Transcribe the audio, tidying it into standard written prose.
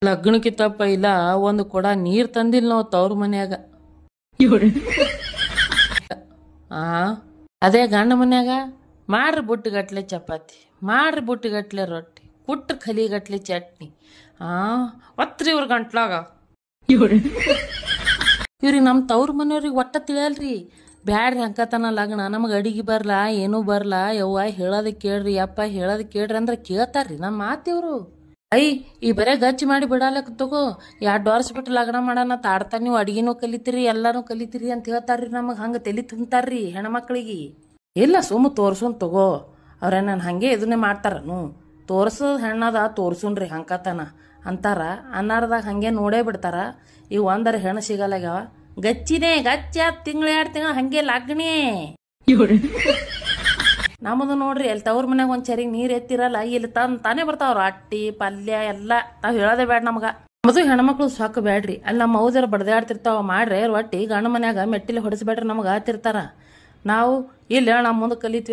ಲಗ್ನಕ್ಕಿಂತ ಪೈಲ ಒಂದು ಕೊಡ ನೀರ್ ತಂದಿಲ್ಲ ನಾವು ತವ್ರ ಮನ್ಯಾಗ. ಆ ಅದೇ ಗಂಡ ಮನ್ಯಾಗ ಮಾಡ್ರಿ ಬುಟ್ಟಿಗಟ್ಲೆ ಚಪಾತಿ, ಮಾಡ್ರಿ ಬುಟ್ಟಿಗಟ್ಲೆ ರೊಟ್ಟಿ, ಕುಟ್ಟ ಖಲಿಗಟ್ಲೆ ಚಟ್ನಿ, ಒತ್ರಿ ಇವ್ರ ಗಂಟ್ಲಾಗ. ಇವ್ರಿಗೆ ನಮ್ಮ ತವ್ರ ಮನೆಯವ್ರಿಗೆ ಒಟ್ಟ ತಿಳಿಯಲ್ರಿ. ಬ್ಯಾಡ್ರಿ ಅಂಕತನ ಲಗ್ನ, ನಮಗೆ ಅಡಿಗೆ ಬರ್ಲಾ ಏನೂ ಬರ್ಲಾ, ಯವ್ವ ಹೇಳೋದ ಕೇಳ್ರಿ ಯಪ್ಪ ಹೇಳೋದ ಕೇಳ್ರಿ ಅಂದ್ರೆ ಕೇಳ್ತಾರ್ರಿ ನಮ್ಮ ಮಾತಿವ್ರು. ಈ ಬರೇ ಗಚ್ಚಿ ಮಾಡಿ ಬಿಡಾಲಕ್ ತಗೋ, 2 ವರ್ಷ ಬಿಟ್ಟು ಲಗ್ನ ಮಾಡೋಣ ತಾಡ್ತಾ ನೀವು ಅಡಿಗೆನೂ ಕಲಿತೀರಿ ಎಲ್ಲಾನು ಕಲಿತೀರಿ ಅಂತ ಹೇಳ್ತಾರ್ರಿ. ನಮಗೆ ಹಂಗೆ ತಲೆ ತುಂಬ್ತಾರ್ರಿ ಹೆಣ್ಮಕ್ಳಿಗೆ. ಇಲ್ಲ ಸುಮ್ಮ ತೋರ್ಸುನ್ ತಗೋ, ಅವ್ರ ನಾನು ಹಂಗೆ ಇದನ್ನೇ ಮಾಡ್ತಾರನು, ತೋರ್ಸೋದು ಹೆಣ್ಣದ ತೋರ್ಸುನ್ರಿ ಹಂಕತನ ಅಂತಾರ. ಅನ್ನಾರ್ದಾಗ ಹಂಗೆ ನೋಡೇ ಬಿಡ್ತಾರ. ಇವು ಒಂದರ ಹೆಣ್ಣು ಸಿಗಲ್ಲಾಗ್ಯಾವ. ಗಚ್ಚಿನೇ ಗಚ್ಚ 2 ತಿಂಗಳು ಹಂಗೆ ಲಗ್ನೇ. ನಮ್ಮದು ನೋಡ್ರಿ ಅಲ್ಲಿ ತವ್ರ ಮನ್ಯಾಗ ಒಂದ್ ಚರಿಗೆ ನೀರ್ ಎತ್ತಿರಲ್ಲ, ಇಲ್ಲಿ ತಾನೇ ಬರ್ತಾವ್ರ ಅಟ್ಟಿ ಪಲ್ಯ ಎಲ್ಲ. ನಾವ್ ಹೇಳೋದೇ ಬೇಡ ನಮ್ಗ. ನಮ್ಮದು ಹೆಣ್ಮಕ್ಳು ಸಾಕು ಬ್ಯಾಡ್ರಿ. ಅಲ್ಲಿ ನಮ್ಮ ಮೌದರ ಬಡ್ದಾಡ್ತಿರ್ತಾವ, ಮಾಡ್ರಿ ರೊಟ್ಟಿ ಗಂಡ ಮನ್ಯಾಗ ಮೆಟ್ಟಿಲಿ ಹೊಡಿಸ್ಬೇಡ್ರಿ ನಮ್ಗ ಆತಿರ್ತಾರ. ನಾವು ಇಲ್ಲ ನಮ್ಮ ಮುಂದೆ ಕಲಿತೀವಿ.